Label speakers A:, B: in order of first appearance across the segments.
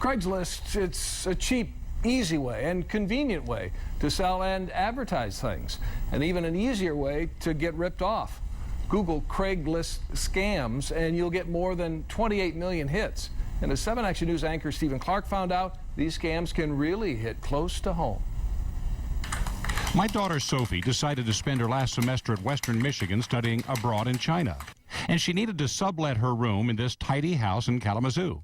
A: Craigslist, it's a cheap, easy way and convenient way to sell and advertise things, and even an easier way to get ripped off. Google Craigslist scams and you'll get more than 28 million hits. And as 7 Action News anchor Sophie Clark found out, these scams can really hit close to home.
B: My daughter Sophie decided to spend her last semester at Western Michigan studying abroad in China. And she needed to sublet her room in this tidy house in Kalamazoo.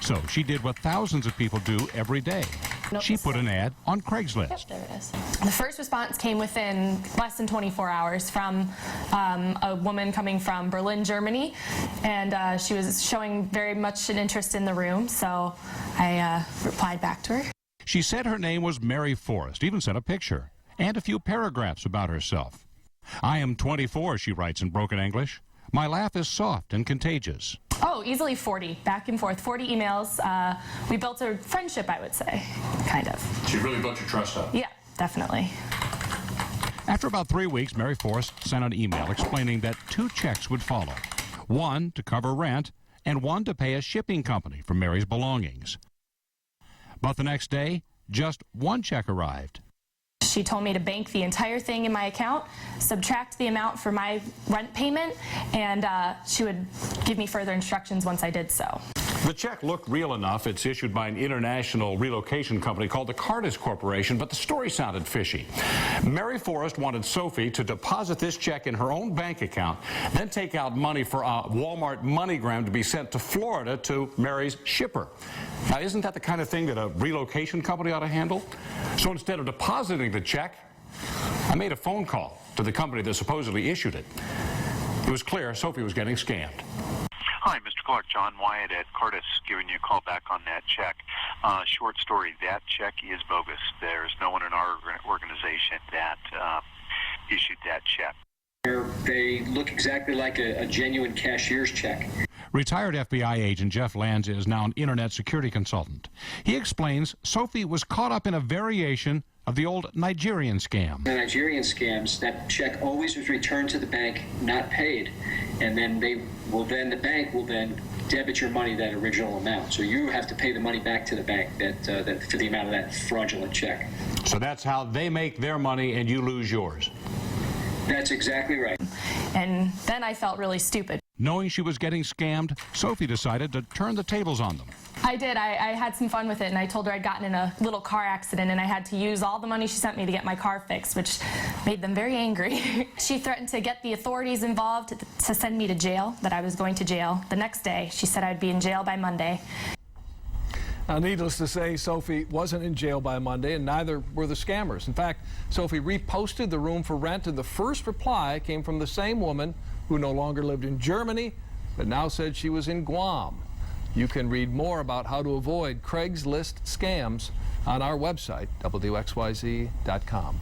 B: So she did what thousands of people do every day. She put an ad on Craigslist.
C: Yep, there it is. The first response came within less than 24 hours from a woman coming from Berlin, Germany, and she was showing very much an interest in the room, so I replied back to her.
B: She said her name was Mary Forrest, even sent a picture and a few paragraphs about herself. "I am 24, she writes in broken English. "My laugh is soft and contagious."
C: Oh, easily 40, back and forth, 40 emails. We built a friendship, I would say, kind of.
B: She really built your trust up.
C: Yeah, definitely.
B: After about 3 weeks, Mary Forrest sent an email explaining that 2 checks would follow. One to cover rent and one to pay a shipping company for Mary's belongings. But the next day, just 1 check arrived.
C: She told me to bank the entire thing in my account, subtract the amount for my rent payment, and she would give me further instructions once I did so.
B: The check looked real enough. It's issued by an international relocation company called the Cardis Corporation, but the story sounded fishy. Mary Forrest wanted Sophie to deposit this check in her own bank account, then take out money for a Walmart MoneyGram to be sent to Florida to Mary's shipper. Now, isn't that the kind of thing that a relocation company ought to handle? So instead of depositing the check, I made a phone call to the company that supposedly issued it. It was clear Sophie was getting scammed.
D: Hi, Mr. Clark. John Wyatt at Cardis giving you a call back on that check. Short story, that check is bogus. There's no one in our organization that issued that check.
E: They look exactly like a genuine cashier's check.
B: Retired FBI agent Jeff Lanza is now an internet security consultant. He explains Sophie was caught up in a variation of the old Nigerian scam.
E: The Nigerian scams, that check always was returned to the bank, not paid, and then the bank will then debit your money that original amount. So you have to pay the money back to the bank that for the amount of that fraudulent check.
B: So that's how they make their money and you lose yours.
E: That's exactly right.
C: And then I felt really stupid.
B: Knowing she was getting scammed, Sophie decided to turn the tables on them.
C: I did. I had some fun with it, and I told her I'd gotten in a little car accident, and I had to use all the money she sent me to get my car fixed, which made them very angry. She threatened to get the authorities involved to send me to jail, that I was going to jail. The next day, she said I'd be in jail by Monday.
A: Now, needless to say, Sophie wasn't in jail by Monday, and neither were the scammers. In fact, Sophie reposted the room for rent, and the first reply came from the same woman who no longer lived in Germany, but now said she was in Guam. You can read more about how to avoid Craigslist scams on our website, WXYZ.com.